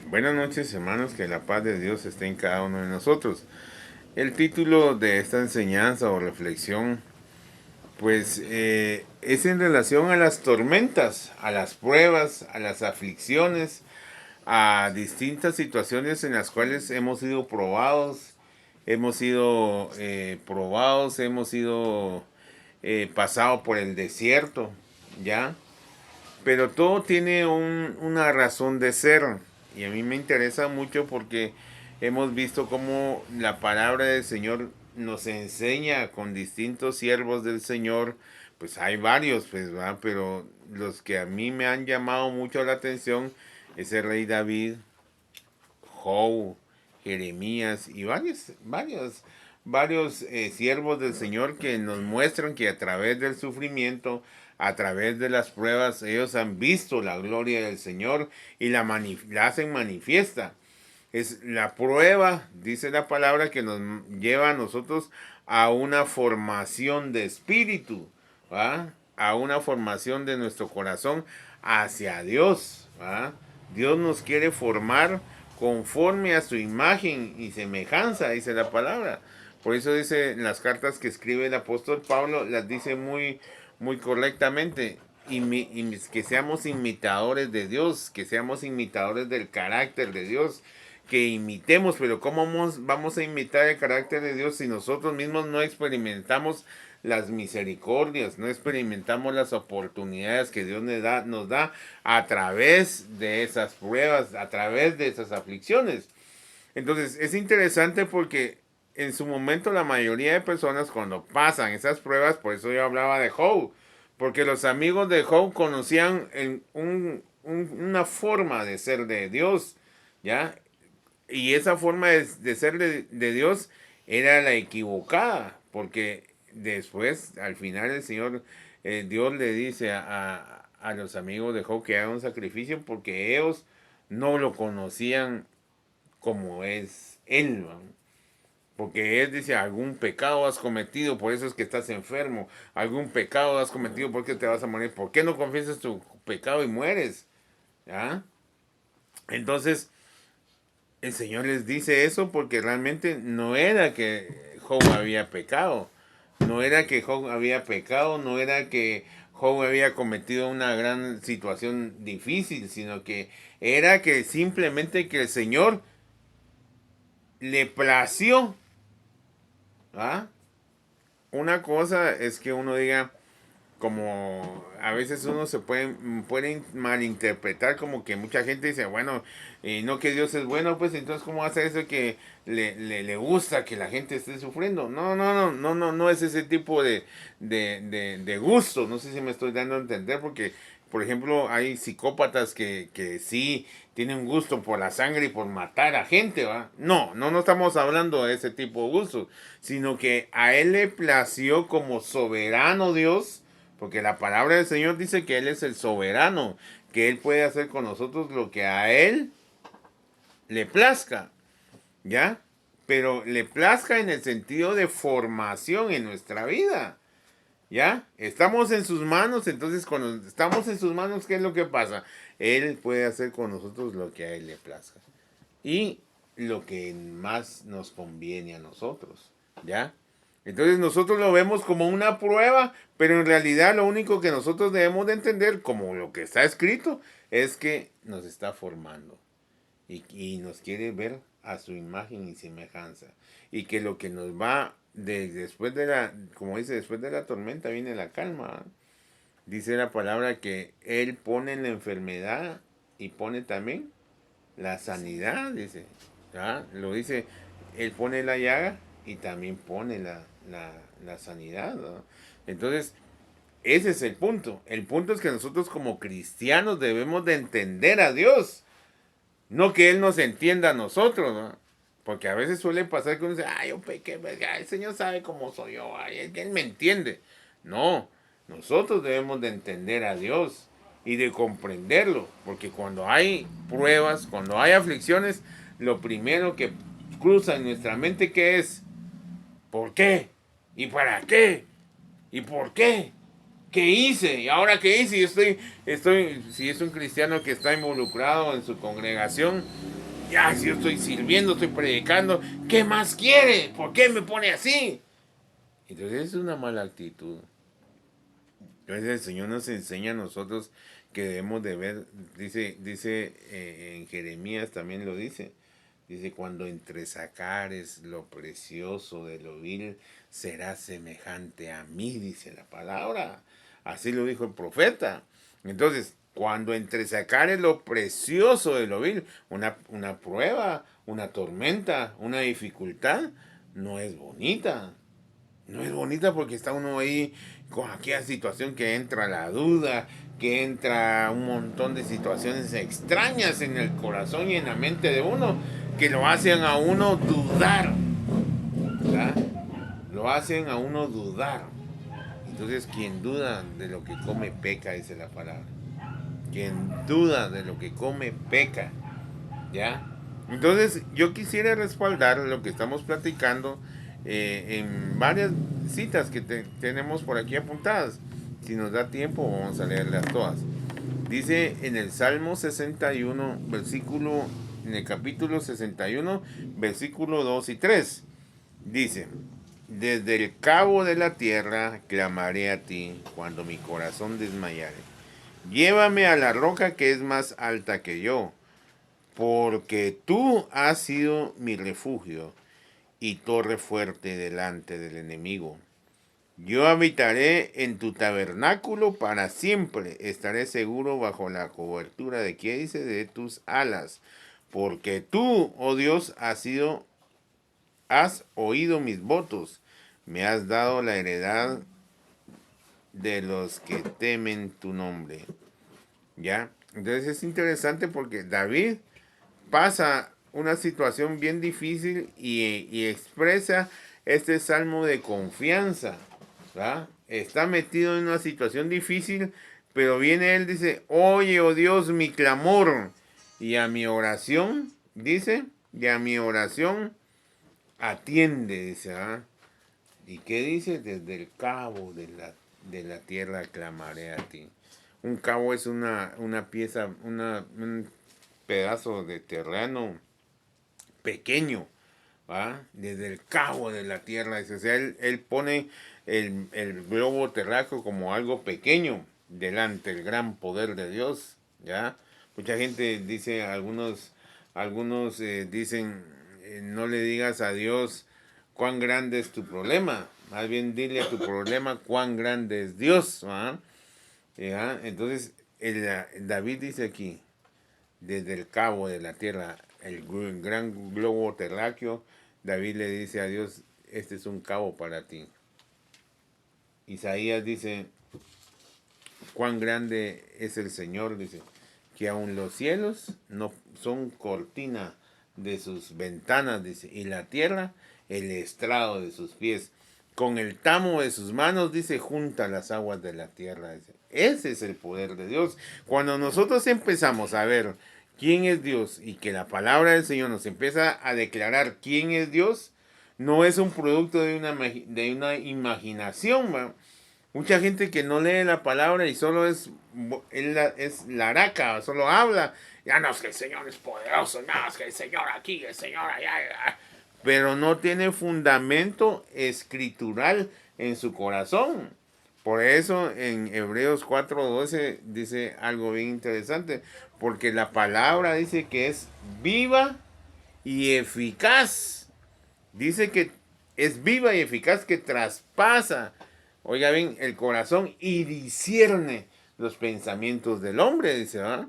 Buenas noches, hermanos, que la paz de Dios esté en cada uno de nosotros. El título de esta enseñanza o reflexión, pues, es en relación a las tormentas, a las pruebas, a las aflicciones, a distintas situaciones en las cuales hemos sido probados, hemos sido pasados por el desierto, ¿ya? Pero todo tiene una razón de ser. Y a mí me interesa mucho porque hemos visto cómo la palabra del Señor nos enseña con distintos siervos del Señor. Pues hay varios, pues, ¿verdad? Pero los que a mí me han llamado mucho la atención es el rey David, Job, Jeremías y varios siervos del Señor que nos muestran que a través del sufrimiento, a través de las pruebas, ellos han visto la gloria del Señor y la hacen manifiesta. Es la prueba, dice la palabra, que nos lleva a nosotros a una formación de espíritu, ¿va? A una formación de nuestro corazón hacia Dios, ¿va? Dios nos quiere formar conforme a su imagen y semejanza, dice la palabra. Por eso dice las cartas que escribe el apóstol Pablo, las dice muy correctamente. Que seamos imitadores de Dios, que seamos imitadores del carácter de Dios, que imitemos, pero ¿cómo vamos a imitar el carácter de Dios si nosotros mismos no experimentamos las misericordias, no experimentamos las oportunidades que Dios nos da a través de esas pruebas, a través de esas aflicciones? Entonces es interesante porque en su momento la mayoría de personas cuando pasan esas pruebas, por eso yo hablaba de Job, porque los amigos de Job conocían una forma de ser de Dios, ¿ya? Y esa forma de ser de Dios era la equivocada, porque después, al final, el Señor, Dios le dice a los amigos de Job que hagan un sacrificio porque ellos no lo conocían como es Él, ¿no? Porque Él dice, algún pecado has cometido, por eso es que estás enfermo, algún pecado has cometido, porque te vas a morir, ¿por qué no confiesas tu pecado y mueres? ¿Ya? Entonces, el Señor les dice eso porque realmente no era que Job había pecado. No era que Job había pecado, no era que Job había cometido una gran situación difícil, sino que era que simplemente que el Señor le plació. ¿Ah? Una cosa es que uno diga, como a veces uno puede malinterpretar como que mucha gente dice, bueno, no que Dios es bueno, pues entonces cómo hace eso que le gusta que la gente esté sufriendo. No es ese tipo de gusto. No sé si me estoy dando a entender porque, por ejemplo, hay psicópatas que sí tienen gusto por la sangre y por matar a gente, ¿va? No estamos hablando de ese tipo de gusto, sino que a él le plació como soberano Dios, porque la palabra del Señor dice que Él es el soberano, que Él puede hacer con nosotros lo que a Él le plazca, ¿ya? Pero le plazca en el sentido de formación en nuestra vida, ¿ya? Estamos en sus manos, entonces cuando estamos en sus manos, ¿qué es lo que pasa? Él puede hacer con nosotros lo que a Él le plazca. Y lo que más nos conviene a nosotros, ¿ya? Entonces nosotros lo vemos como una prueba, pero en realidad lo único que nosotros debemos de entender, como lo que está escrito, es que nos está formando y nos quiere ver a su imagen y semejanza. Y que lo que nos va después de como dice, después de la tormenta viene la calma. Dice la palabra que Él pone la enfermedad y pone también la sanidad, dice. ¿Ya? Lo dice, Él pone la llaga y también pone la sanidad, ¿no? Entonces, ese es el punto. El punto es que nosotros como cristianos debemos de entender a Dios, no que Él nos entienda a nosotros, ¿no? Porque a veces suele pasar que uno dice, ay, yo pequé, pues, el Señor sabe cómo soy yo, ay, Él me entiende. No, nosotros debemos de entender a Dios y de comprenderlo, porque cuando hay pruebas, cuando hay aflicciones, lo primero que cruza en nuestra mente, ¿qué es? ¿Por qué? ¿Y para qué? ¿Y por qué? ¿qué hice? ¿Y ahora qué hice? Yo si es un cristiano que está involucrado en su congregación, ya, si yo estoy sirviendo, estoy predicando, ¿qué más quiere? ¿Por qué me pone así? Entonces es una mala actitud. Entonces el Señor nos enseña a nosotros que debemos de ver, dice en Jeremías también lo dice, cuando entresacares lo precioso de lo vil, será semejante a mí, dice la palabra. Así lo dijo el profeta. Entonces, cuando entresacares lo precioso de lo vil, una prueba, una tormenta, una dificultad, no es bonita. No es bonita porque está uno ahí con aquella situación que entra la duda, que entra un montón de situaciones extrañas en el corazón y en la mente de uno, que lo hacen a uno dudar, ¿verdad? Lo hacen a uno dudar. Entonces, quien duda de lo que come peca, dice la palabra. Quien duda de lo que come peca, ¿ya? Entonces, yo quisiera respaldar lo que estamos platicando en varias citas que tenemos por aquí apuntadas. Si nos da tiempo, vamos a leerlas todas. Dice en el Salmo 61, en el capítulo 61, versículo 2 y 3. Dice, desde el cabo de la tierra clamaré a ti cuando mi corazón desmayare. Llévame a la roca que es más alta que yo, porque tú has sido mi refugio y torre fuerte delante del enemigo. Yo habitaré en tu tabernáculo para siempre, estaré seguro bajo la cobertura de, ¿qué dice? De tus alas, porque tú, oh Dios, has oído mis votos, me has dado la heredad de los que temen tu nombre. ¿Ya? Entonces es interesante porque David pasa una situación bien difícil y expresa este salmo de confianza, ¿verdad? Está metido en una situación difícil, pero viene él, dice, oye, oh Dios, mi clamor, y a mi oración, dice, y a mi oración atiende, dice, ¿verdad? ¿Y qué dice? Desde el cabo de la tierra clamaré a ti. Un cabo es una pieza, un pedazo de terreno pequeño, ¿va? Desde el cabo de la tierra. O sea, él pone el globo terráqueo como algo pequeño delante del gran poder de Dios, ¿ya? Mucha gente dice, algunos dicen, no le digas a Dios cuán grande es tu problema, más bien dile a tu problema cuán grande es Dios, ¿va? ¿Ya? Entonces, David dice aquí, desde el cabo de la tierra, el gran globo terráqueo, David le dice a Dios, este es un cabo para ti. Isaías dice, cuán grande es el Señor, dice, que aun los cielos no son cortina de sus ventanas, dice, y la tierra el estrado de sus pies. Con el tamo de sus manos, dice, junta las aguas de la tierra. Dice. Ese es el poder de Dios. Cuando nosotros empezamos a ver quién es Dios y que la palabra del Señor nos empieza a declarar quién es Dios, no es un producto de una imaginación, ¿va? Mucha gente que no lee la palabra y solo es laraca, solo habla. Ya no, es que el Señor es poderoso, no, es que el Señor aquí, el Señor allá. Pero no tiene fundamento escritural en su corazón. Por eso en Hebreos 4:12 dice algo bien interesante. Porque la palabra dice que es viva y eficaz. Dice que es viva y eficaz, que traspasa, oiga bien, el corazón y discierne los pensamientos del hombre, dice, ¿verdad?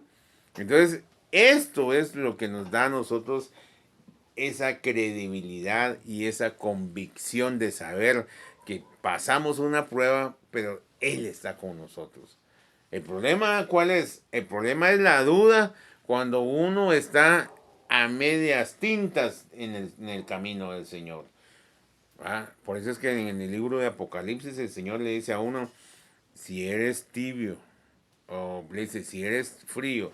Entonces, esto es lo que nos da a nosotros esa credibilidad y esa convicción de saber que pasamos una prueba, pero Él está con nosotros. ¿El problema cuál es? El problema es la duda cuando uno está a medias tintas en el camino del Señor. ¿Ah? Por eso es que en el libro de Apocalipsis el Señor le dice a uno, si eres tibio, o le dice, si eres frío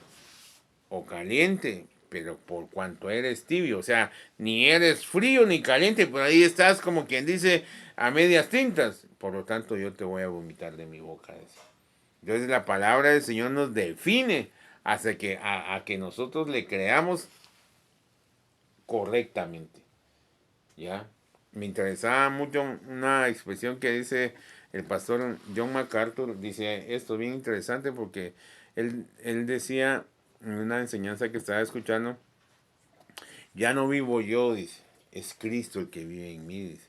o caliente, pero por cuanto eres tibio, o sea, ni eres frío ni caliente, pero ahí estás como quien dice a medias tintas, por lo tanto yo te voy a vomitar de mi boca. Entonces la palabra del Señor nos define hasta que a que nosotros le creamos correctamente. ¿Ya? Me interesaba mucho una expresión que dice el pastor John MacArthur, dice esto bien interesante porque él decía en una enseñanza que estaba escuchando, ya no vivo yo, dice, es Cristo el que vive en mí, dice,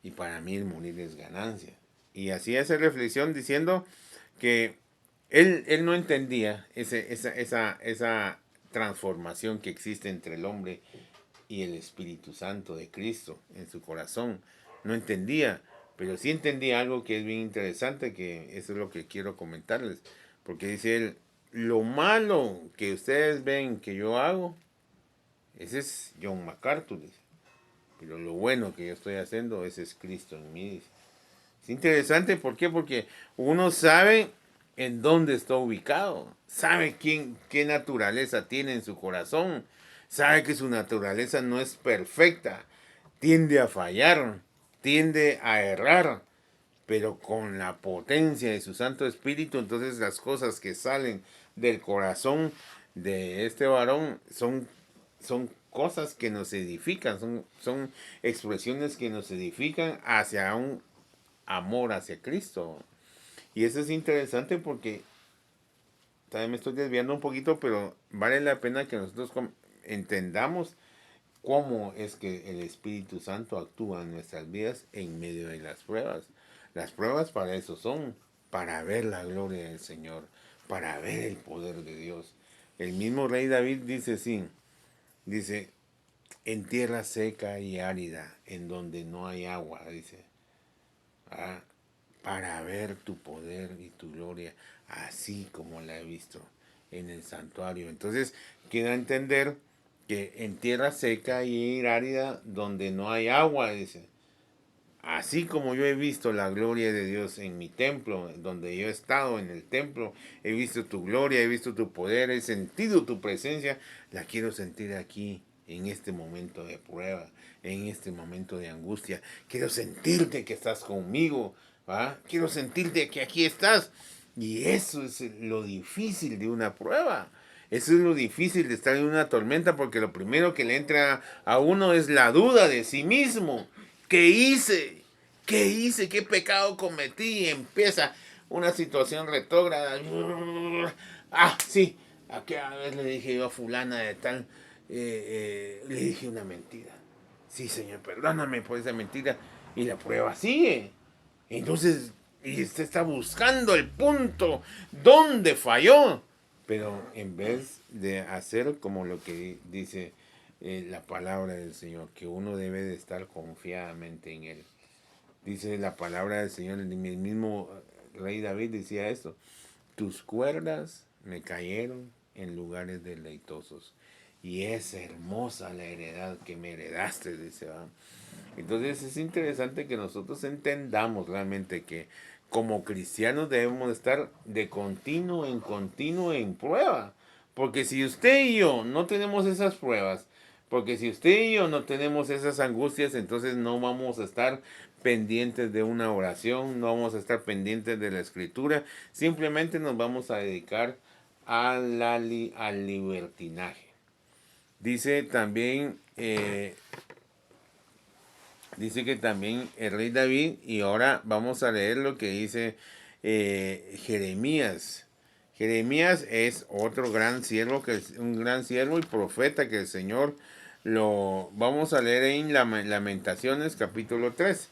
y para mí el morir es ganancia. Y así hace reflexión diciendo que él no entendía esa transformación que existe entre el hombre y el Espíritu Santo de Cristo en su corazón. No entendía, pero sí entendía algo que es bien interesante, que eso es lo que quiero comentarles. Porque dice él, lo malo que ustedes ven que yo hago, ese es John MacArthur, dice. Pero lo bueno que yo estoy haciendo, ese es Cristo en mí, dice. Es interesante, ¿por qué? Porque uno sabe en dónde está ubicado, sabe qué naturaleza tiene en su corazón, sabe que su naturaleza no es perfecta, tiende a fallar, tiende a errar, pero con la potencia de su Santo Espíritu, entonces las cosas que salen del corazón de este varón son cosas que nos edifican, son expresiones que nos edifican hacia un amor hacia Cristo. Y eso es interesante porque también me estoy desviando un poquito, pero vale la pena que nosotros entendamos cómo es que el Espíritu Santo actúa en nuestras vidas en medio de las pruebas. Las pruebas para eso son, para ver la gloria del Señor, para ver el poder de Dios. El mismo rey David dice así, dice, en tierra seca y árida, en donde no hay agua, dice, ah, para ver tu poder y tu gloria, así como la he visto en el santuario. Entonces, quiero entender que en tierra seca y árida, donde no hay agua, dice, así como yo he visto la gloria de Dios en mi templo, donde yo he estado en el templo, he visto tu gloria, he visto tu poder, he sentido tu presencia, la quiero sentir aquí, en este momento de prueba, en este momento de angustia. Quiero sentirte que estás conmigo, ¿va? Quiero sentirte que aquí estás. Y eso es lo difícil de una prueba. Eso es lo difícil de estar en una tormenta, porque lo primero que le entra a uno es la duda de sí mismo. ¿Qué hice? ¿Qué hice? ¿Qué pecado cometí? Y empieza una situación retrógrada. Ah, sí, aquella vez le dije yo a fulana de tal, le dije una mentira. Sí, Señor, perdóname por esa mentira. Y la prueba sigue. Entonces, y usted está buscando el punto donde falló. Pero en vez de hacer como lo que dice la palabra del Señor, que uno debe de estar confiadamente en Él. Dice la palabra del Señor, el mismo rey David decía esto, tus cuerdas me cayeron en lugares deleitosos y es hermosa la heredad que me heredaste, dice. ¿Va? Entonces es interesante que nosotros entendamos realmente que como cristianos debemos estar de continuo en prueba. Porque si usted y yo no tenemos esas pruebas, porque si usted y yo no tenemos esas angustias, entonces no vamos a estar pendientes de una oración, no vamos a estar pendientes de la escritura, simplemente nos vamos a dedicar al libertinaje. Dice también dice que también el rey David, y ahora vamos a leer lo que dice Jeremías. Jeremías es otro gran siervo, un gran siervo y profeta que el Señor lo vamos a leer en Lamentaciones capítulo 3.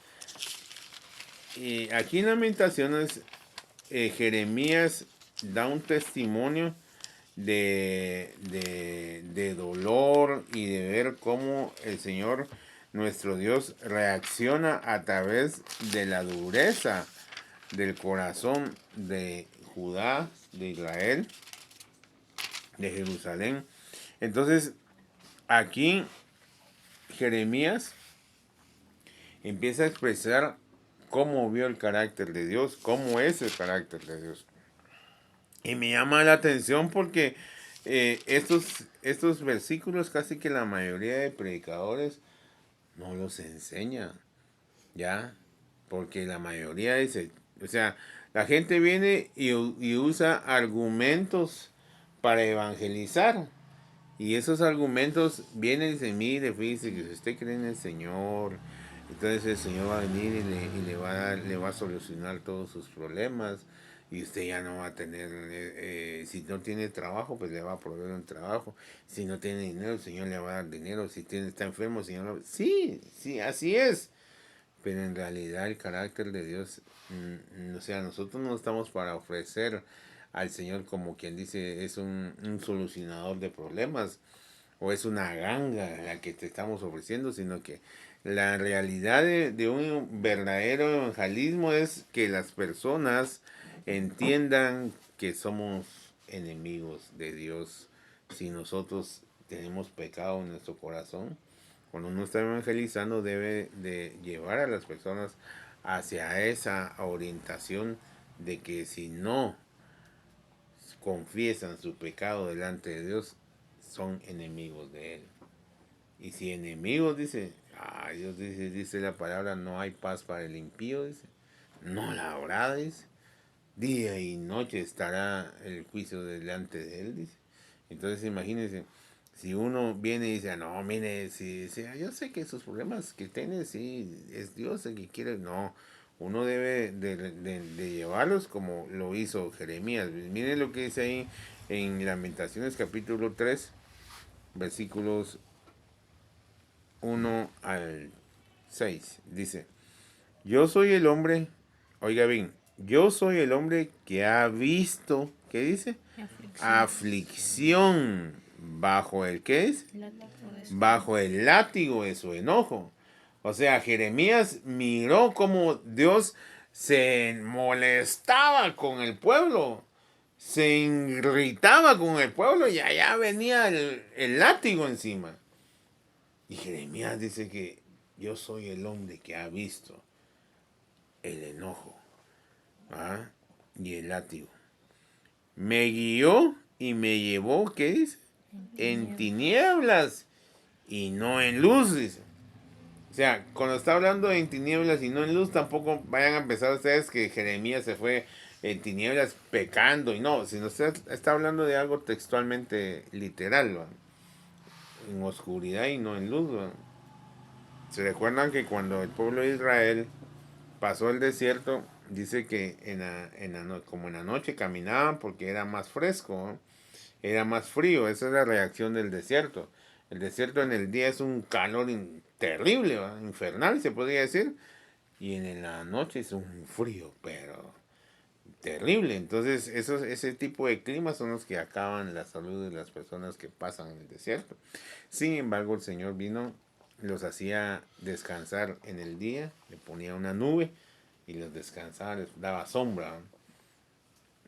Y aquí en Lamentaciones Jeremías da un testimonio de dolor y de ver cómo el Señor nuestro Dios reacciona a través de la dureza del corazón de Judá, de Israel, de Jerusalén. Entonces, aquí Jeremías empieza a expresar cómo vio el carácter de Dios, cómo es el carácter de Dios. Y me llama la atención porque estos versículos casi que la mayoría de predicadores no los enseñan, ¿ya? porque la mayoría dice, o sea, la gente viene y usa argumentos para evangelizar. Y esos argumentos vienen y dicen, mire, fíjese que si usted cree en el Señor, entonces el Señor va a venir le va a solucionar todos sus problemas y usted ya no va a tener, si no tiene trabajo, pues le va a proveer un trabajo. Si no tiene dinero, el Señor le va a dar dinero. Si está enfermo, el Señor sí, sí, así es. Pero en realidad el carácter de Dios, o sea, nosotros no estamos para ofrecer al Señor como quien dice es un solucionador de problemas o es una ganga la que te estamos ofreciendo, sino que la realidad de un verdadero evangelismo es que las personas entiendan que somos enemigos de Dios si nosotros tenemos pecado en nuestro corazón. Cuando uno está evangelizando debe de llevar a las personas hacia esa orientación de que si no confiesan su pecado delante de Dios, son enemigos de Él. Y si enemigos, dice, Dios dice la palabra, no hay paz para el impío, dice, no la habrá, dice, día y noche estará el juicio delante de Él, dice. Entonces imagínense, si uno viene y dice, no, mire, yo sé que esos problemas que tienes, sí, es Dios el que quiere, no, uno debe de llevarlos como lo hizo Jeremías. Miren lo que dice ahí en Lamentaciones capítulo 3 versículos 1 al 6. Dice, yo soy el hombre, oiga bien, yo soy el hombre que ha visto, ¿qué dice? Aflicción bajo el, ¿qué es? Bajo el látigo de su enojo. O sea, Jeremías miró cómo Dios se molestaba con el pueblo, se irritaba con el pueblo y allá venía el látigo encima. Y Jeremías dice que yo soy el hombre que ha visto el enojo, ¿ah? Y el látigo. Me guió y me llevó, ¿qué dice? En tinieblas y no en luz, dice. O sea, cuando está hablando en tinieblas y no en luz, tampoco vayan a pensar ustedes que Jeremías se fue en tinieblas pecando y no, sino usted está hablando de algo textualmente literal, ¿no? En oscuridad y no en luz, ¿no? Se recuerdan que cuando el pueblo de Israel pasó el desierto, dice que como en la noche caminaban porque era más fresco, ¿no? Era más frío, esa es la reacción del desierto. El desierto en el día es un calor terrible, ¿va? Infernal se podría decir, y en la noche es un frío, pero terrible. Entonces ese tipo de climas son los que acaban la salud de las personas que pasan en el desierto. Sin embargo, el Señor vino, los hacía descansar en el día, le ponía una nube y los descansaba, les daba sombra, ¿no?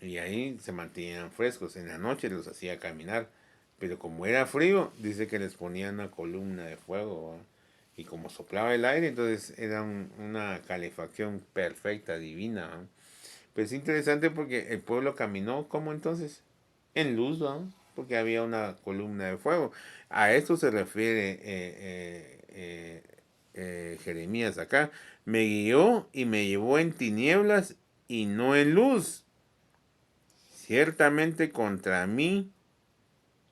Y ahí se mantenían frescos. En la noche los hacía caminar, pero como era frío, dice que les ponía una columna de fuego, ¿no? Y como soplaba el aire, entonces era una calefacción perfecta, divina, ¿no? Pues es interesante porque el pueblo caminó, ¿cómo entonces? En luz, ¿no? Porque había una columna de fuego. A esto se refiere Jeremías acá. Me guió y me llevó en tinieblas y no en luz. Ciertamente contra mí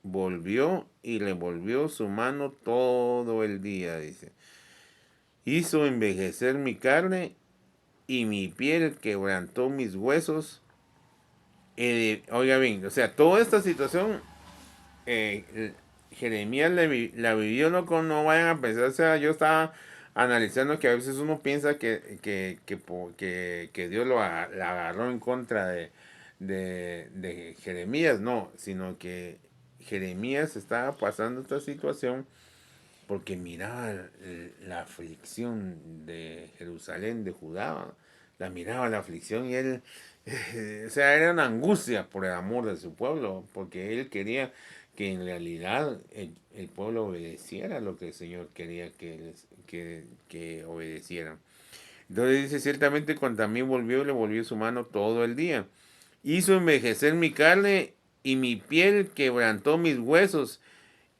volvió y revolvió su mano todo el día, dice. Hizo envejecer mi carne y mi piel quebrantó mis huesos. Oiga bien, o sea, toda esta situación Jeremías la vivió, no vayan a pensar, o sea, yo estaba analizando que a veces uno piensa que Dios la agarró en contra de Jeremías, no, sino que Jeremías estaba pasando esta situación porque miraba la aflicción de Jerusalén, de Judá, la miraba la aflicción y él, o sea, era una angustia por el amor de su pueblo, porque él quería que en realidad el pueblo obedeciera lo que el Señor quería que obedecieran. Entonces dice, ciertamente contra mí le volvió su mano todo el día. Hizo envejecer mi carne y mi piel quebrantó mis huesos,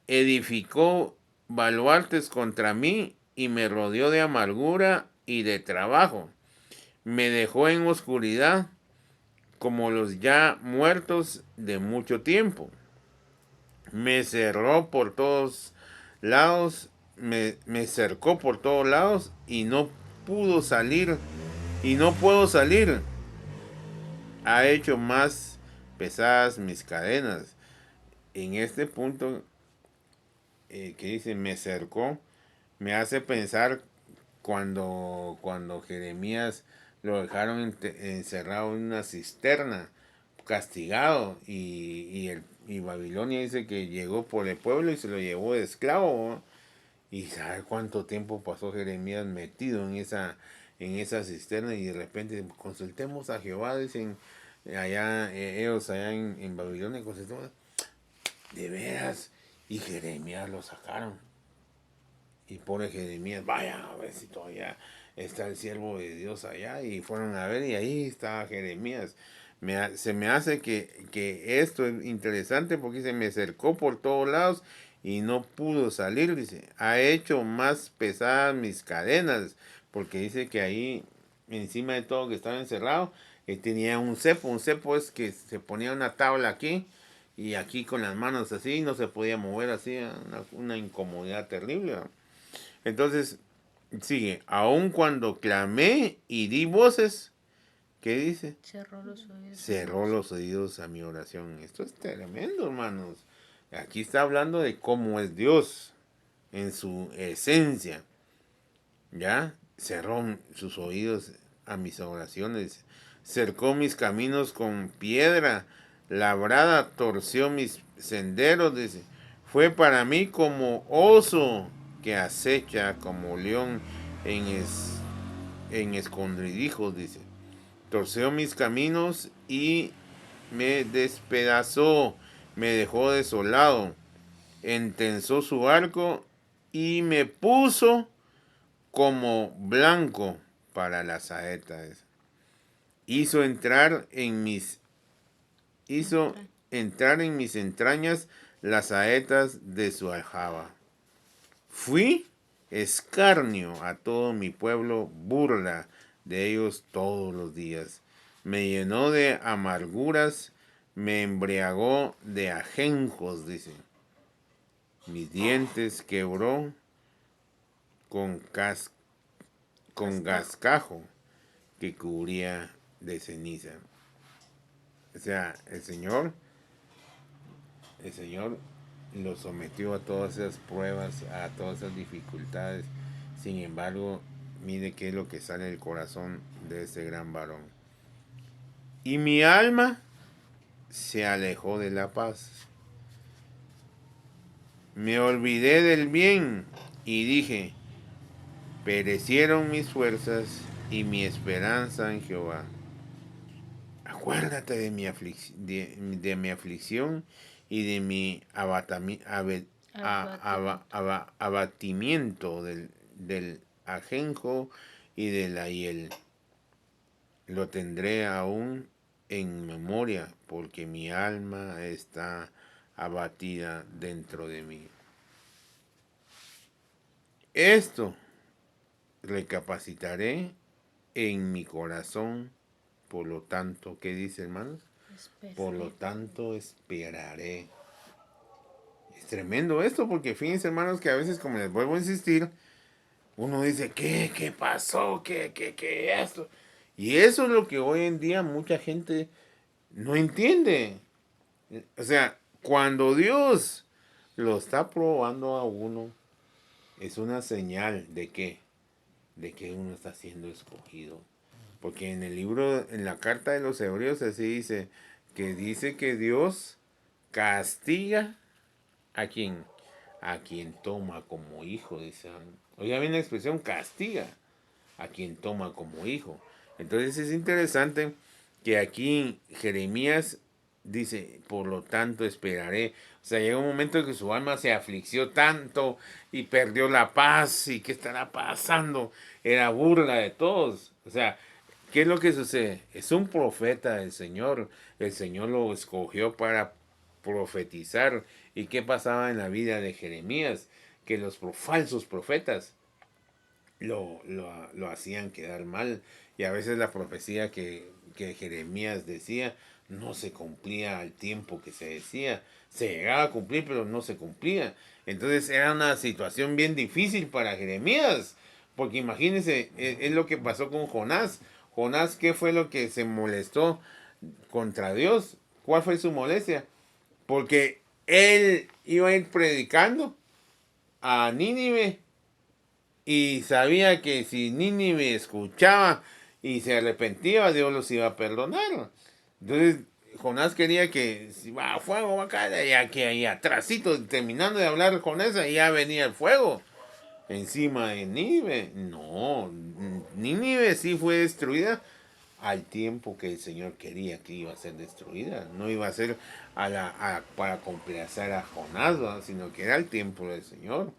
edificó baluartes contra mí y me rodeó de amargura y de trabajo. me dejó en oscuridad como los ya muertos de mucho tiempo. Me cerró por todos lados, me cercó por todos lados y no pudo salir y no puedo salir. Ha hecho más pesadas mis cadenas. En este punto que dice me cercó, me hace pensar cuando Jeremías lo dejaron encerrado en una cisterna, castigado, y Babilonia dice que llegó por el pueblo y se lo llevó de esclavo, ¿no? Y sabe cuánto tiempo pasó Jeremías metido en esa cisterna, y de repente consultemos a Jehová, dicen allá, ellos allá en Babilonia, consultemos, de veras, y Jeremías lo sacaron. Y pobre Jeremías, vaya a ver si todavía está el siervo de Dios allá. Y fueron a ver y ahí estaba Jeremías. Se me hace que esto es interesante porque se me acercó por todos lados y no pudo salir. Dice, ha hecho más pesadas mis cadenas. Porque dice que ahí, encima de todo que estaba encerrado, tenía un cepo. Un cepo es que se ponía una tabla aquí y aquí con las manos así, no se podía mover así. Una incomodidad terrible, ¿no? Entonces, sigue, aun cuando clamé y di voces, ¿qué dice? Cerró los oídos a mi Cerró oración. los oídos a mi oración. Esto es tremendo, hermanos. Aquí está hablando de cómo es Dios en su esencia. ¿Ya? Cerró sus oídos a mis oraciones. Cercó mis caminos con piedra labrada, torció mis senderos. Dice, fue para mí como oso que acecha, como león en, en escondrijos. Dice, torció mis caminos y me despedazó, me dejó desolado, entensó su arco y me puso como blanco para las saetas. Hizo entrar en mis hizo Entra. entrar en mis entrañas las saetas de su aljaba. Fui escarnio a todo mi pueblo, burla de ellos todos los días. Me llenó de amarguras, me embriagó de ajenjos, dice. Mis dientes quebró con, con Cascajo. cascajo que cubría de ceniza. O sea, el Señor lo sometió a todas esas pruebas, a todas esas dificultades. Sin embargo, mire qué es lo que sale del corazón de ese gran varón. Y mi alma se alejó de la paz. Me olvidé del bien y dije, perecieron mis fuerzas y mi esperanza en Jehová. Acuérdate de de mi aflicción y de mi Abatimiento. abatimiento del ajenjo y de la hiel. Lo tendré aún en memoria, porque mi alma está abatida dentro de mí. Esto recapacitaré en mi corazón, por lo tanto, ¿qué dice, hermanos? Por lo Esperaré. tanto, esperaré. Es tremendo esto, porque fíjense, hermanos, que a veces, como les vuelvo a insistir, uno dice, ¿qué pasó? ¿Qué esto? Y eso es lo que hoy en día mucha gente no entiende. O sea, cuando Dios lo está probando a uno, es una señal de de que uno está siendo escogido. Porque en el libro, en la carta de los Hebreos, así dice que Dios castiga a quien, a quien toma como hijo, dice. Oiga bien la expresión, castiga a quien toma como hijo. Entonces es interesante que aquí Jeremías dice, por lo tanto esperaré. O sea, llega un momento en que su alma se afligió tanto y perdió la paz. ¿Y qué estará pasando? Era burla de todos. O sea, ¿qué es lo que sucede? Es un profeta del Señor. El Señor lo escogió para profetizar. ¿Y qué pasaba en la vida de Jeremías? Que los falsos profetas lo hacían quedar mal. Y a veces la profecía que Jeremías decía no se cumplía al tiempo que se decía. Se llegaba a cumplir, pero no se cumplía. Entonces era una situación bien difícil para Jeremías. Porque imagínense, es lo que pasó con Jonás. Jonás, ¿qué fue lo que se molestó contra Dios? ¿Cuál fue su molestia? Porque él iba a ir predicando a Nínive y sabía que si Nínive escuchaba y se arrepentía, Dios los iba a perdonar. Entonces Jonás quería que si va a fuego va a caer, ya que ahí atrásito, terminando de hablar con esa, ya venía el fuego encima de Nínive. No, Nínive sí fue destruida al tiempo que el Señor quería que iba a ser destruida. No iba a ser para complacer a Jonás, ¿no? Sino que era el tiempo del Señor.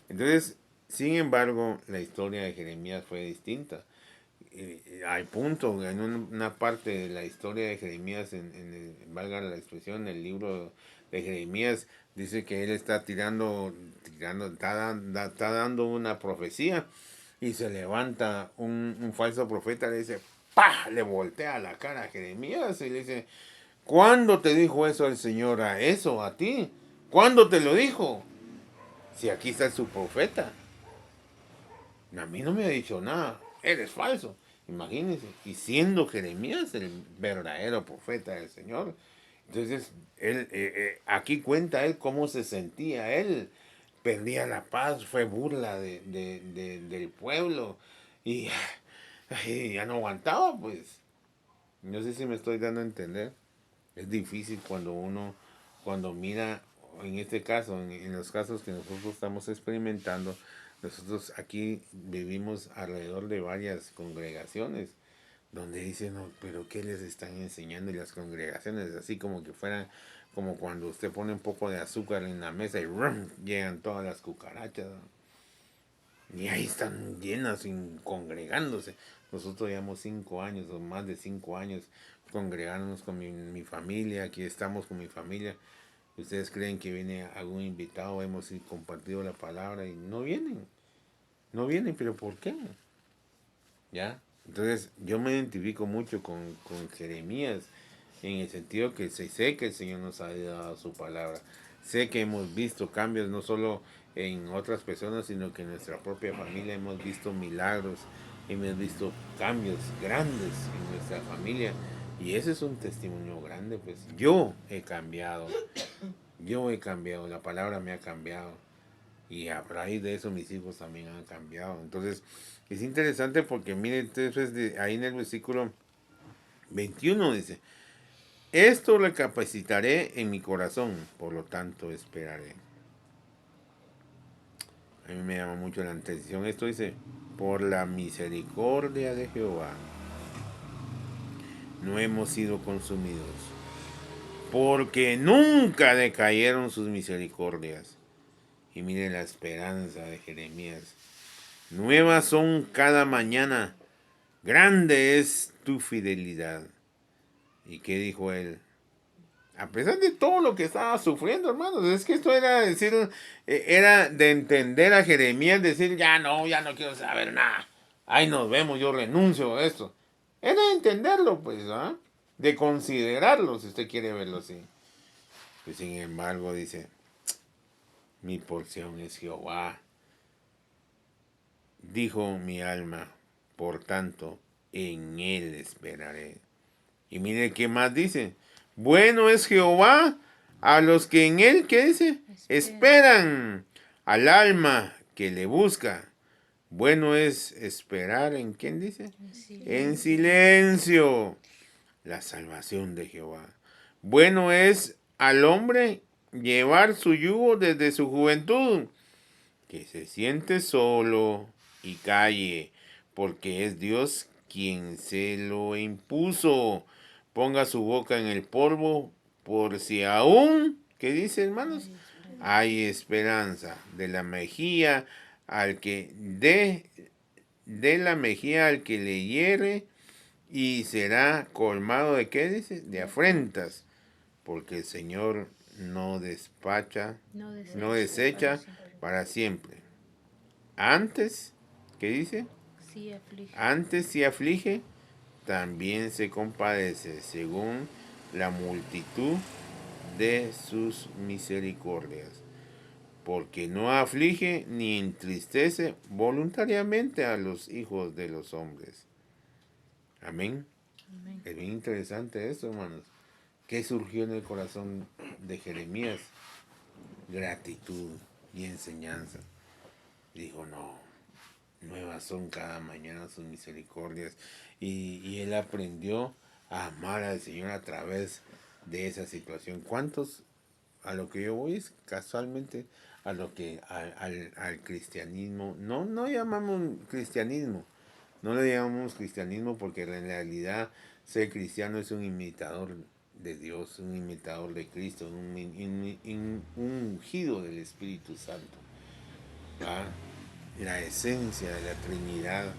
Entonces, sin embargo, la historia de Jeremías fue distinta. Al punto, en una parte de la historia de Jeremías, valga la expresión, el libro de Jeremías, dice que él está está dando una profecía y se levanta un falso profeta, le dice, ¡pah! Le voltea la cara a Jeremías y le dice, ¿cuándo te dijo eso el Señor a eso, a ti? ¿Cuándo te lo dijo? Si aquí está su profeta. A mí no me ha dicho nada. Eres falso. Imagínense. Y siendo Jeremías el verdadero profeta del Señor. Entonces, aquí cuenta él cómo se sentía él. Perdía la paz, fue burla del pueblo. Y ay, ya no aguantaba, pues. No sé si me estoy dando a entender. Es difícil cuando mira, en este caso, en los casos que nosotros estamos experimentando, nosotros aquí vivimos alrededor de varias congregaciones donde dicen, no, pero ¿qué les están enseñando? Y las congregaciones, así como que fueran, como cuando usted pone un poco de azúcar en la mesa y ¡rum! Llegan todas las cucarachas, ¿no? Y ahí están llenas, congregándose. Nosotros llevamos 5 años o más de 5 años congregándonos con mi familia. Aquí estamos con mi familia. Ustedes creen que viene algún invitado, hemos compartido la palabra y no vienen. No vienen, pero ¿por qué? ¿Ya? Entonces yo me identifico mucho con Jeremías en el sentido que sé que el Señor nos ha dado su palabra. Sé que hemos visto cambios no solo en otras personas, sino que en nuestra propia familia hemos visto milagros, hemos visto cambios grandes en nuestra familia. Y ese es un testimonio grande, pues yo he cambiado, la palabra me ha cambiado. Y a raíz de eso mis hijos también han cambiado. Entonces, es interesante porque miren, entonces ahí en el versículo 21 dice, esto recapacitaré en mi corazón, por lo tanto esperaré. A mí me llama mucho la atención. Esto dice, por la misericordia de Jehová, no hemos sido consumidos, porque nunca decayeron sus misericordias. Y miren la esperanza de Jeremías. Nuevas son cada mañana, grande es tu fidelidad. ¿Y qué dijo él? A pesar de todo lo que estaba sufriendo, hermanos, es que esto era decir, era de entender a Jeremías, decir, ya no quiero saber nada. Ahí nos vemos, yo renuncio a esto. Era de entenderlo, pues, ¿ah? De considerarlo, si usted quiere verlo así. Pues sin embargo, dice, mi porción es Jehová. Dijo mi alma, por tanto, en él esperaré. Y mire qué más dice. Bueno es Jehová a los que en él, ¿qué dice? Esperan. Al alma que le busca. Bueno es esperar en quién dice. En silencio. La salvación de Jehová. Bueno es al hombre llevar su yugo desde su juventud. Que se siente solo y calle, porque es Dios quien se lo impuso. Ponga su boca en el polvo, por si aún, ¿qué dice, hermanos? Hay esperanza de la mejilla al que de la mejilla al que le hiere, y será colmado de qué dice, de afrentas, porque el Señor no despacha, no desecha para siempre. Antes, ¿Qué dice? Sí aflige. Antes si aflige, también se compadece, según la multitud de sus misericordias. Porque no aflige ni entristece voluntariamente a los hijos de los hombres. Amén. Amén. Es bien interesante esto, hermanos. ¿Qué surgió en el corazón de Jeremías? Gratitud y enseñanza. Dijo, no, nuevas son cada mañana sus misericordias. Y él aprendió a amar al Señor a través de esa situación. ¿Cuántos, a lo que yo voy es casualmente a lo que al cristianismo, no llamamos cristianismo, no le llamamos cristianismo porque en realidad ser cristiano es un imitador de Dios, un imitador de Cristo, un ungido del Espíritu Santo. ¿Va? La esencia de la Trinidad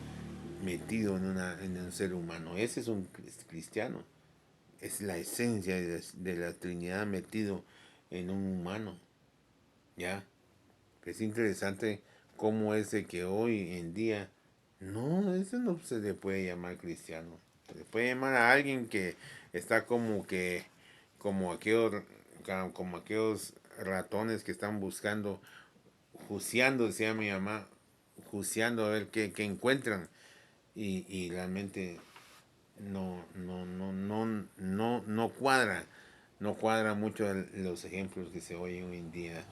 metido en un ser humano. Ese es un cristiano. Es la esencia de la Trinidad metido en un humano. ¿Ya? Es interesante cómo es de que hoy en día no, eso no se le puede llamar cristiano. Se le puede llamar a alguien que está como aquellos, como aquellos ratones que están buscando, juiciando, decía mi mamá, juiciando a ver qué encuentran. Y realmente no cuadra. No cuadra mucho los ejemplos que se oyen hoy en día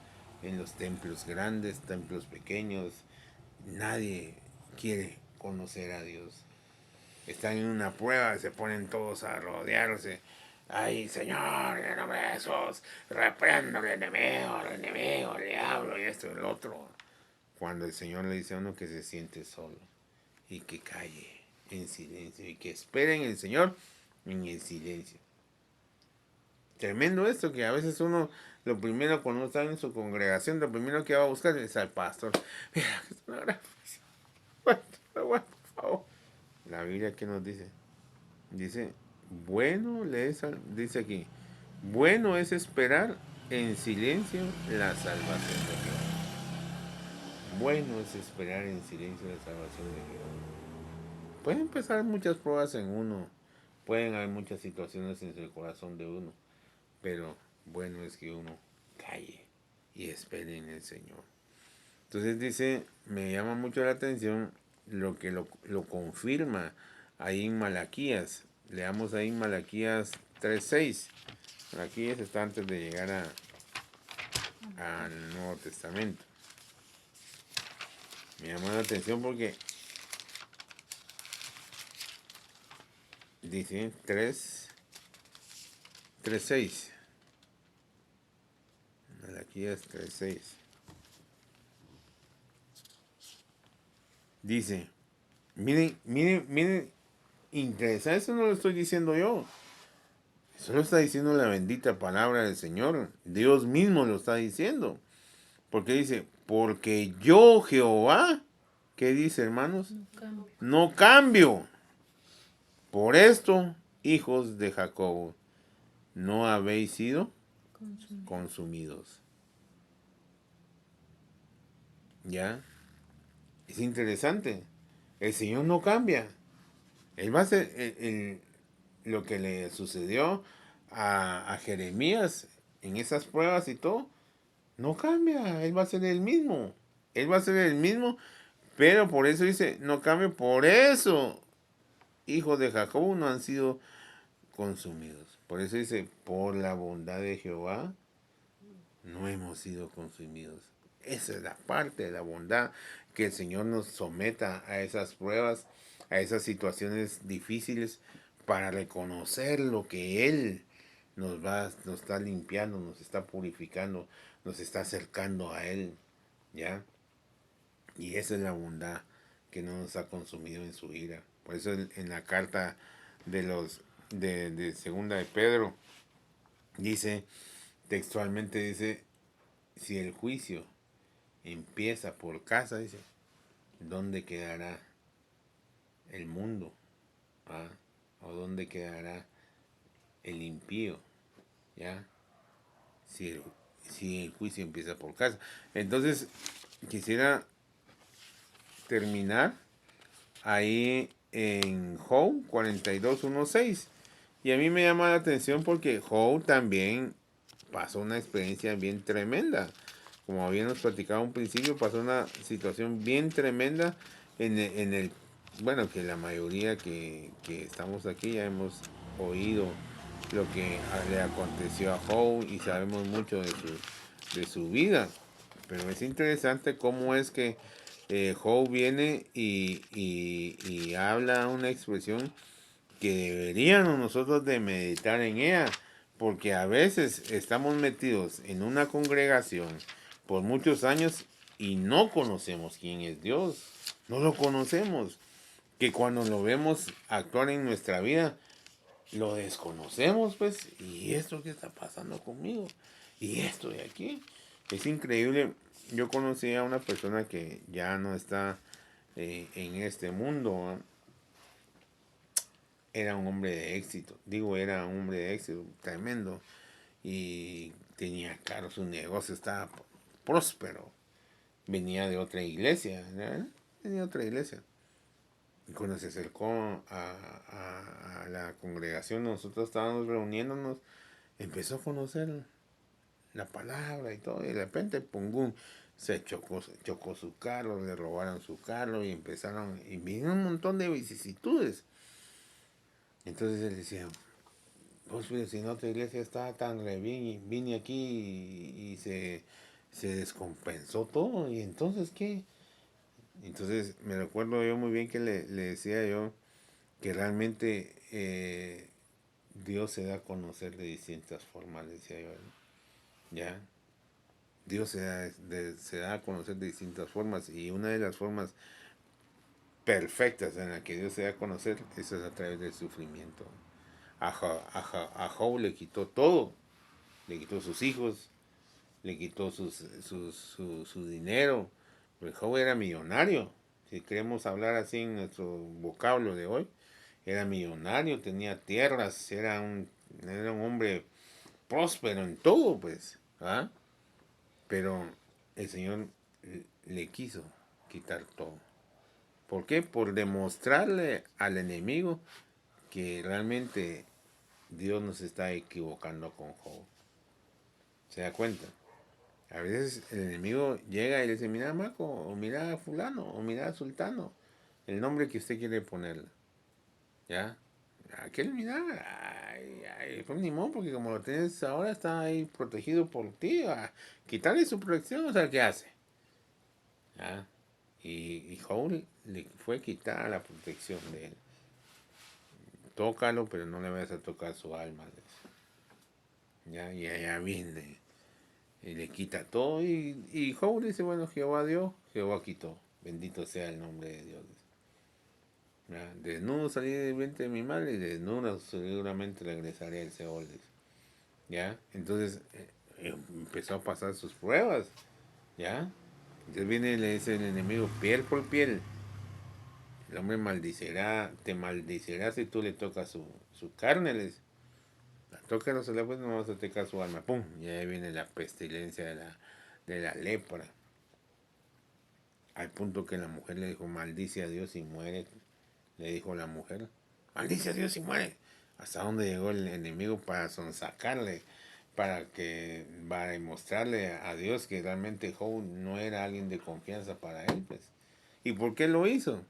en los templos grandes, templos pequeños. Nadie quiere conocer a Dios. Están en una prueba, se ponen todos a rodearse. Ay, Señor, en el nombre de Jesús, reprendo al enemigo, el diablo y esto y el otro. Cuando el Señor le dice a uno que se siente solo y que calle en silencio y que espere en el Señor en el silencio. Tremendo esto, que a veces uno, lo primero cuando está en su congregación, lo primero que va a buscar es al pastor. Mira, es una gran... Por favor. La Biblia, ¿qué nos dice? Dice, bueno dice aquí, bueno es esperar en silencio la salvación de Jehová. Bueno es esperar en silencio la salvación de Jehová. Pueden pasar muchas pruebas en uno, pueden haber muchas situaciones en el corazón de uno, pero bueno es que uno calle y espere en el Señor. Entonces dice, me llama mucho la atención lo que lo confirma ahí en Malaquías. Leamos ahí en Malaquías 3:6. Malaquías está antes de llegar al Nuevo Testamento. Me llama la atención porque dice 3:6. Malaquías 3:6. Dice, miren, interesante, eso no lo estoy diciendo yo. Eso lo está diciendo la bendita palabra del Señor. Dios mismo lo está diciendo. Porque dice, porque yo Jehová, ¿qué dice, hermanos? No cambio. No cambio. Por esto, hijos de Jacob, no habéis sido Consumido. consumidos. ¿Ya? Es interesante. El Señor no cambia. Él va a hacer lo que le sucedió a Jeremías en esas pruebas y todo. No cambia. Él va a ser el mismo. Él va a ser el mismo. Pero por eso dice, no cambia. Por eso, hijos de Jacob no han sido consumidos. Por eso dice, por la bondad de Jehová no hemos sido consumidos. Esa es la parte de la bondad, que el Señor nos someta a esas pruebas, a esas situaciones difíciles, para reconocer lo que Él nos está limpiando, nos está purificando, nos está acercando a Él, ¿ya? Y esa es la bondad que no nos ha consumido en su ira. Por eso en la carta de segunda de Pedro dice, textualmente dice, si el juicio empieza por casa, dice, ¿dónde quedará el mundo? ¿Ah? ¿O dónde quedará el impío? ¿Ya? Si el juicio empieza por casa. Entonces, quisiera terminar ahí en Job 42:1-6. Y a mí me llama la atención porque Job también pasó una experiencia bien tremenda. Como habíamos platicado a un principio, pasó una situación bien tremenda bueno, que la mayoría que estamos aquí ya hemos oído lo que le aconteció a Job y sabemos mucho de su vida. Pero es interesante cómo es que Job viene y habla una expresión que deberíamos nosotros de meditar en ella, porque a veces estamos metidos en una congregación por muchos años y no conocemos quién es Dios, no lo conocemos, que cuando lo vemos actuar en nuestra vida, lo desconocemos, pues, y esto que está pasando conmigo, y esto de aquí, es increíble. Yo conocí a una persona que ya no está en este mundo, ¿eh? Era un hombre de éxito, digo, era un hombre de éxito tremendo, y tenía caro, su negocio estaba próspero, venía de otra iglesia, ¿verdad? Venía de otra iglesia. Y cuando se acercó a la congregación, nosotros estábamos reuniéndonos, empezó a conocer la palabra y todo, y de repente, pum, chocó su carro, le robaron su carro y empezaron, y vino un montón de vicisitudes. Entonces él decía, pues si en otra iglesia estaba tan re bien y vine aquí y se descompensó todo, y entonces ¿qué? Entonces me recuerdo yo muy bien que le decía yo que realmente Dios se da a conocer de distintas formas, decía yo, ¿no? ¿Ya? Dios se da a conocer de distintas formas, y una de las formas perfectas en la que Dios se da a conocer es a través del sufrimiento. A Job le quitó todo, le quitó sus hijos, le quitó su dinero. Porque Job era millonario, si queremos hablar así en nuestro vocablo de hoy, era millonario, tenía tierras, era un hombre próspero en todo, pues, ¿ah? Pero el Señor le quiso quitar todo. ¿Por qué? Por demostrarle al enemigo que realmente Dios nos está equivocando con Job. ¿Se da cuenta? A veces el enemigo llega y le dice, mira Marco, o mira a fulano, o mira a sultano, el nombre que usted quiere ponerle. ¿Ya? Aquel mira, ay, pues ni modo, porque como lo tienes ahora, está ahí protegido por ti. Quitarle su protección, o sea, ¿qué hace? ¿Ya? Y Job le fue quitada la protección de él. Tócalo, pero no le vayas a tocar su alma. ¿Ya? Y allá viene y le quita todo. Y Job dice, bueno, Jehová dio, Jehová quitó. Bendito sea el nombre de Dios. ¿Ya? Desnudo salí del vientre de mi madre y desnudo seguramente regresaré al Seol. ¿Ya? Entonces empezó a pasar sus pruebas. ¿Ya? Entonces viene y le dice el enemigo, piel por piel. El hombre te maldicirá si tú le tocas su carne. Les tócanos el agua, no vas a tocar su alma. ¡Pum! Y ahí viene la pestilencia de la lepra. Al punto que la mujer le dijo, maldice a Dios y muere. Le dijo la mujer, maldice a Dios y muere. Hasta dónde llegó el enemigo para sonsacarle, para demostrarle a Dios que realmente Job no era alguien de confianza para él, pues. ¿Y por qué lo hizo?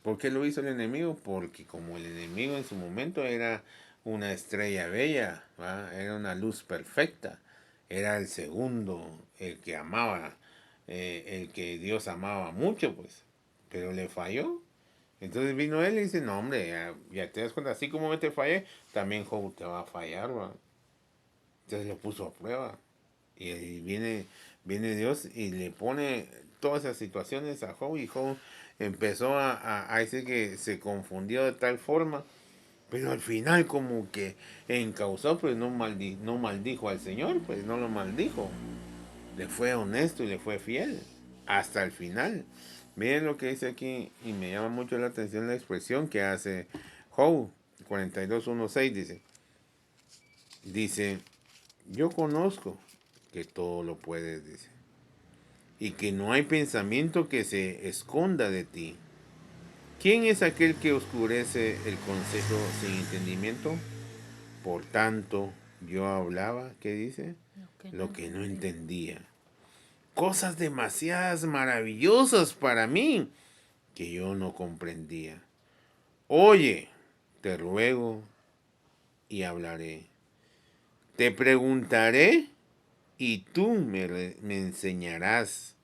¿Por qué lo hizo el enemigo? Porque como el enemigo en su momento era una estrella bella, ¿va? Era una luz perfecta, era el segundo, el que amaba, el que Dios amaba mucho, pues, pero le falló. Entonces vino él y dice, no hombre, ya te das cuenta, así como me te fallé, también Job te va a fallar, ¿va? Entonces lo puso a prueba. Y ahí viene Dios y le pone todas esas situaciones a Job, y Job empezó a decir que se confundió de tal forma, pero al final como que encausó, pues no maldijo al Señor, pues no lo maldijo. Le fue honesto y le fue fiel hasta el final. Miren lo que dice aquí, y me llama mucho la atención la expresión que hace Job 42:1-6, dice, yo conozco que todo lo puedes, dice. y que no hay pensamiento que se esconda de ti. ¿Quién es aquel que oscurece el consejo sin entendimiento? Por tanto, yo hablaba, ¿qué dice? Lo que no Lo que no entendí. entendía. Cosas demasiadas maravillosas para mí que yo no comprendía. Oye, te ruego y hablaré. Te preguntaré y tú me enseñarás.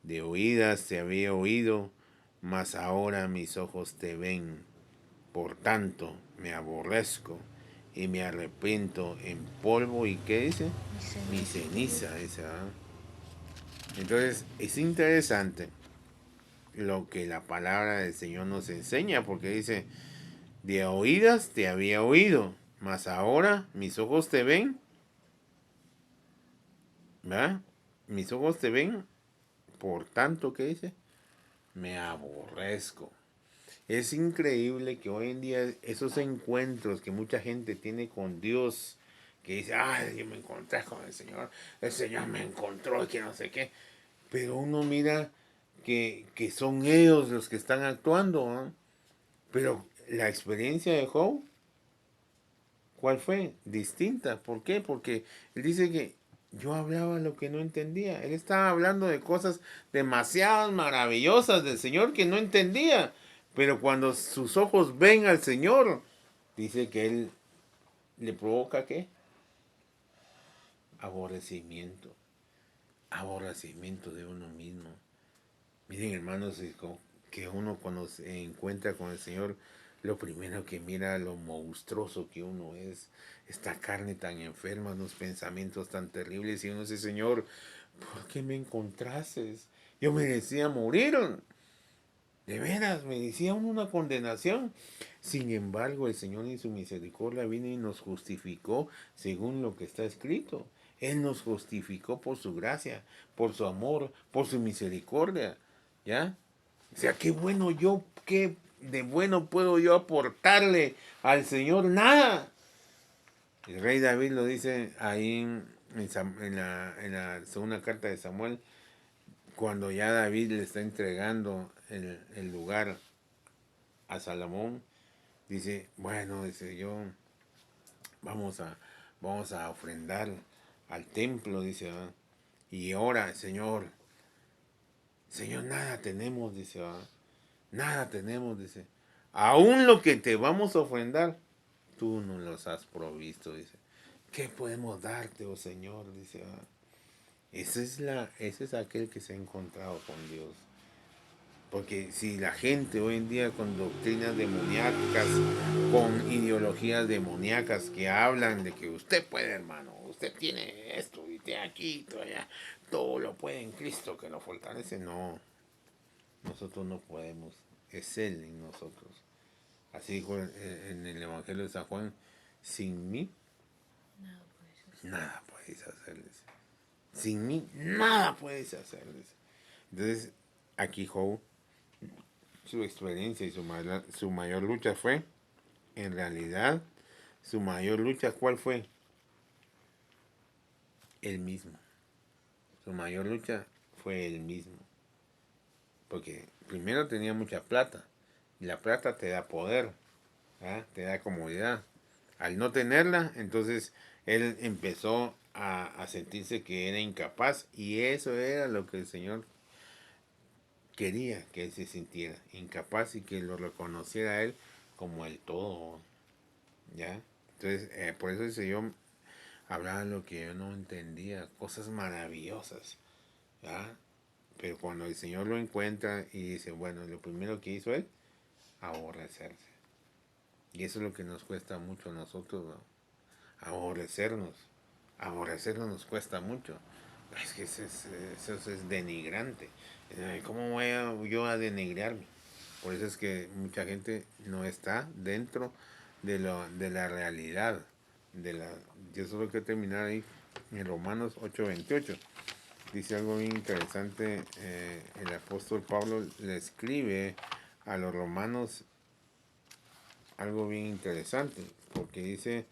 De oídas te había oído, mas ahora mis ojos te ven. Por tanto, me aborrezco y me arrepiento en polvo. ¿Y qué dice? Mi Mi ceniza. ceniza esa. ¿Ah? Entonces, es interesante lo que la palabra del Señor nos enseña, porque dice, de oídas te había oído, mas ahora mis ojos te ven, ¿verdad? Mis ojos te ven, por tanto, ¿qué dice? Me aborrezco. Es increíble que hoy en día esos encuentros que mucha gente tiene con Dios, que dice, ay, yo me encontré con el Señor me encontró y que no sé qué, pero uno mira que son ellos los que están actuando, ¿no? Pero la experiencia de Job, ¿cuál fue? Distinta. ¿Por qué? Porque él dice que yo hablaba lo que no entendía. Él estaba hablando de cosas demasiado maravillosas del Señor que no entendía. Pero cuando sus ojos ven al Señor, dice que él le provoca ¿qué? Aborrecimiento. Aborrecimiento de uno mismo. Miren, hermanos, que uno cuando se encuentra con el Señor, lo primero que mira lo monstruoso que uno es, esta carne tan enferma, los pensamientos tan terribles, y uno dice, Señor, ¿por qué me encontrases? Yo merecía morir, de veras, merecía uno una condenación. Sin embargo, el Señor en su misericordia vino y nos justificó según lo que está escrito. Él nos justificó por su gracia, por su amor, por su misericordia. ¿Ya? O sea, qué bueno yo, qué de bueno puedo yo aportarle al Señor. Nada. El rey David lo dice ahí en la segunda carta de Samuel, cuando ya David le está entregando el lugar a Salomón, dice, bueno, dice yo, vamos a, vamos a ofrendar al templo, dice, ¿verdad? Y ahora, Señor, nada tenemos, dice, ¿verdad? Nada tenemos, dice. Aún lo que te vamos a ofrendar, tú nos los has provisto, dice. ¿Qué podemos darte, oh Señor? Dice, ¿verdad? Ese es aquel que se ha encontrado con Dios. Porque si la gente hoy en día con doctrinas demoníacas, con ideologías demoníacas que hablan de que usted puede, hermano, usted tiene esto y tiene aquí, todo allá, todo lo puede en Cristo que lo fortalece, no, nosotros no podemos, es Él en nosotros. Así dijo en el Evangelio de San Juan, sin mí Nada puedes hacer. nada podéis hacerles. Sin mí nada podéis hacerles. Entonces, aquí Job, su experiencia y su mayor lucha fue, en realidad, su mayor lucha, ¿cuál fue? Él mismo. Su mayor lucha fue él mismo. Porque primero tenía mucha plata. Y la plata te da poder, ¿verdad? Te da comodidad. Al no tenerla, entonces él empezó a sentirse que era incapaz. Y eso era lo que el Señor quería que él se sintiera. Incapaz y que lo reconociera a él como el todo. ¿Ya? Entonces, por eso dice yo, hablaba lo que yo no entendía, cosas maravillosas, ¿ya? Pero cuando el Señor lo encuentra y dice, bueno, lo primero que hizo él, aborrecerse. Y eso es lo que nos cuesta mucho a nosotros, ¿no? Aborrecernos. Aborrecernos nos cuesta mucho. Es que eso es denigrante. ¿Cómo voy yo a denigrarme? Por eso es que mucha gente no está dentro de la realidad. Yo solo quiero terminar ahí en Romanos 8:28. Dice algo bien interesante. El apóstol Pablo le escribe a los romanos algo bien interesante. Porque dice,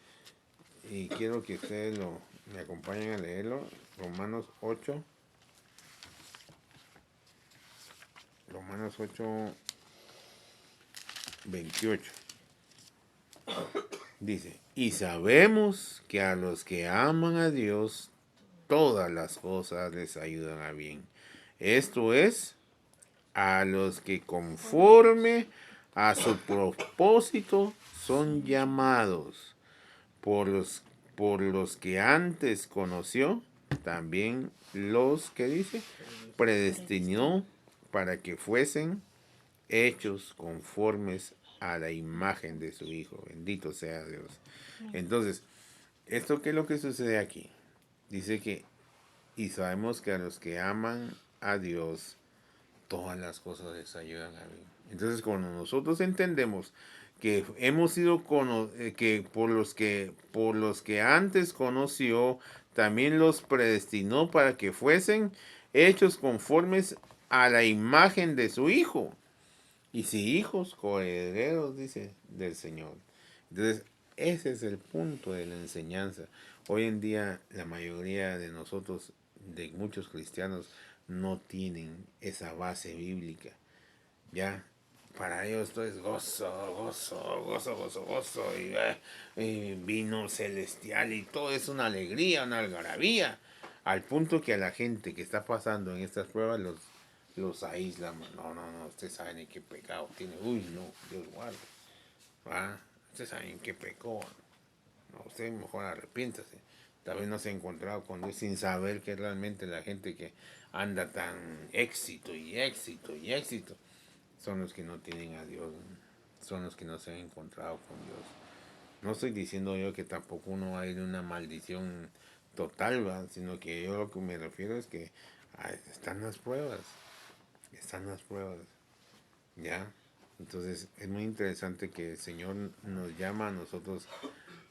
y quiero que ustedes me acompañen a leerlo, Romanos 8, Romanos 8:28. Dice, y sabemos que a los que aman a Dios, todas las cosas les ayudan a bien. Esto es, a los que conforme a su propósito son llamados, por los que antes conoció, también los que dice, predestinó para que fuesen hechos conformes a la imagen de su Hijo. Bendito sea Dios. Entonces, ¿esto qué es lo que sucede aquí? Dice que, y sabemos que a los que aman a Dios, todas las cosas les ayudan a bien. Entonces, cuando nosotros entendemos que hemos sido que por los que antes conoció, también los predestinó para que fuesen hechos conformes a la imagen de su Hijo. Y si hijos, coherederos, dice, del Señor. Entonces, ese es el punto de la enseñanza. Hoy en día, la mayoría de nosotros, de muchos cristianos, no tienen esa base bíblica. Ya, para ellos esto es gozo, gozo, gozo, gozo, gozo, y vino celestial, y todo es una alegría, una algarabía. Al punto que a la gente que está pasando en estas pruebas los aíslan. No, no, no, ustedes saben en qué pecado tiene. Uy, no, Dios guarde. ¿Va? Ustedes saben en qué pecó. No, usted mejor arrepiéntase. Tal vez no se ha encontrado con Dios sin saber que realmente la gente que anda tan éxito y éxito y éxito son los que no tienen a Dios. Son los que no se han encontrado con Dios. No estoy diciendo yo que tampoco uno va a ir en una maldición total, ¿va? Sino que yo lo que me refiero es que están las pruebas. Están las pruebas. ¿Ya? Entonces es muy interesante que el Señor nos llama a nosotros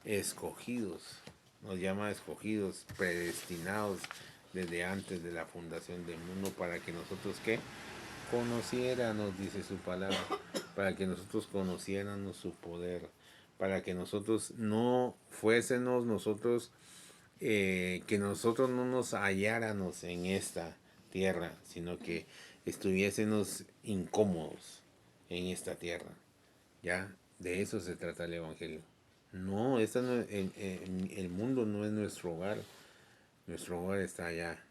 escogidos, nos llama escogidos, predestinados desde antes de la fundación del mundo para que nosotros ¿qué? Conociéramos, dice su palabra, para que nosotros conociéramos su poder, para que nosotros no fuésemos nosotros, que nosotros no nos halláramos en esta tierra, sino que estuviésemos incómodos en esta tierra. ¿Ya? De eso se trata el Evangelio. No, esta no, el mundo no es nuestro hogar. Nuestro hogar está allá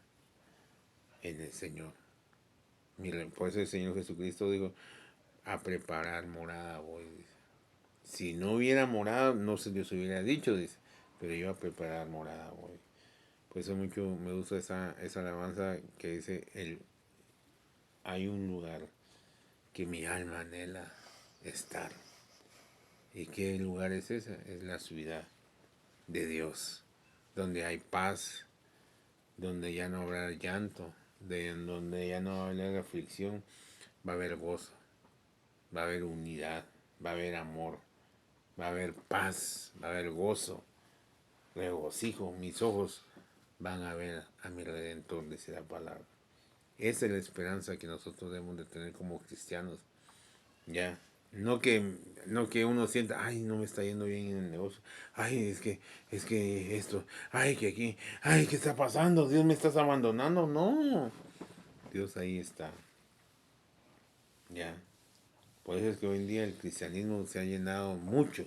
en el Señor. Miren, por eso el Señor Jesucristo dijo, a preparar morada voy. Dice. Si no hubiera morada, no se les hubiera dicho, dice, pero yo a preparar morada voy. Por eso mucho me gusta esa alabanza que dice, hay un lugar que mi alma anhela estar. ¿Y qué lugar es ese? Es la ciudad de Dios, donde hay paz, donde ya no habrá llanto, donde ya no va a haber aflicción, va a haber gozo, va a haber unidad, va a haber amor, va a haber paz, va a haber gozo, regocijo. Mis ojos van a ver a mi Redentor, dice la palabra. Esa es la esperanza que nosotros debemos de tener como cristianos. Ya, no que uno sienta, ay, no me está yendo bien en el negocio, ay, es que esto, ay, que aquí, ay, ¿qué está pasando? Dios me estás abandonando. No, Dios ahí está. Ya, por eso es que hoy en día el cristianismo se ha llenado mucho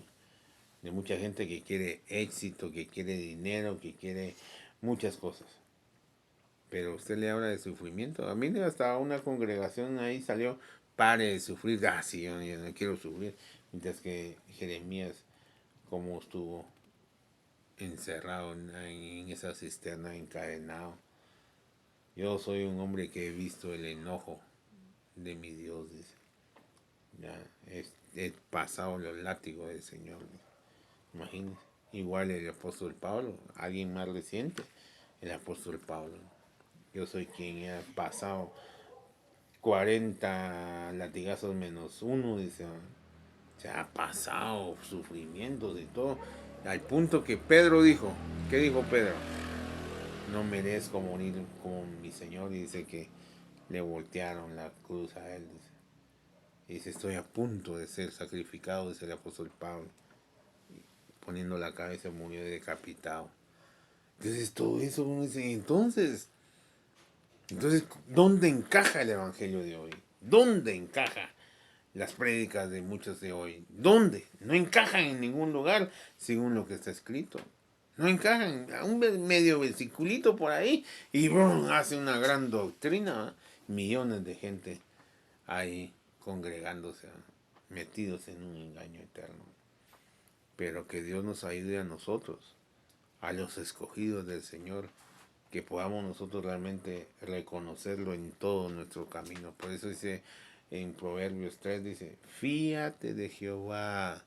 de mucha gente que quiere éxito, que quiere dinero, que quiere muchas cosas. Pero usted le habla de sufrimiento. A mí hasta una congregación ahí salió, pare de sufrir. Ah, sí, yo no quiero sufrir. Mientras que Jeremías, como estuvo encerrado en esa cisterna, encadenado. Yo soy un hombre que he visto el enojo de mi Dios, dice. Ya, he pasado los látigos del Señor. Imagínense. Igual el apóstol Pablo, alguien más reciente, el apóstol Pablo. Yo soy quien ha pasado 40 latigazos menos uno, dice. Se ha pasado sufrimientos y todo. Al punto que Pedro dijo, ¿qué dijo Pedro? No merezco morir como mi Señor. Y dice que le voltearon la cruz a él. Dice. Y dice, estoy a punto de ser sacrificado, dice el apóstol Pablo. Poniendo la cabeza murió decapitado. Entonces todo eso uno dice, entonces, ¿dónde encaja el Evangelio de hoy? ¿Dónde encaja las prédicas de muchos de hoy? ¿Dónde? No encajan en ningún lugar según lo que está escrito. No encajan. A un medio versiculito por ahí y ¡brum! Hace una gran doctrina. Millones de gente ahí congregándose, metidos en un engaño eterno. Pero que Dios nos ayude a nosotros, a los escogidos del Señor, que podamos nosotros realmente reconocerlo en todo nuestro camino. Por eso dice en Proverbios 3, dice, fíate de Jehová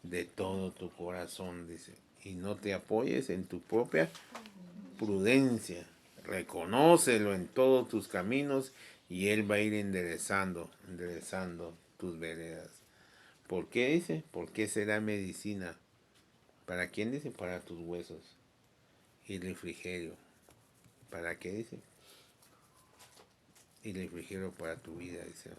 de todo tu corazón, dice, y no te apoyes en tu propia prudencia. Reconócelo en todos tus caminos y Él va a ir enderezando tus veredas. ¿Por qué dice? Porque será medicina. ¿Para quién dice? Para tus huesos. Y refrigerio. ¿Para qué dice? Y refrigerio para tu vida, dice.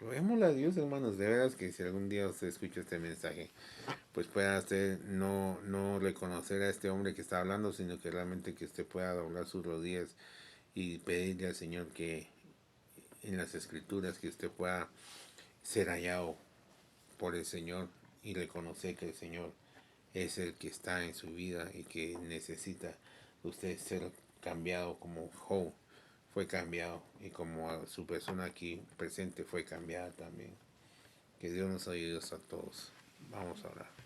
Roguémosle a Dios, hermanos, de veras que si algún día usted escucha este mensaje, pues pueda usted no reconocer a este hombre que está hablando, sino que realmente que usted pueda doblar sus rodillas y pedirle al Señor que en las escrituras que usted pueda ser hallado por el Señor y reconocer que el Señor es el que está en su vida y que necesita usted ser cambiado como Job fue cambiado y como su persona aquí presente fue cambiada también. Que Dios nos ayude a todos. Vamos a orar.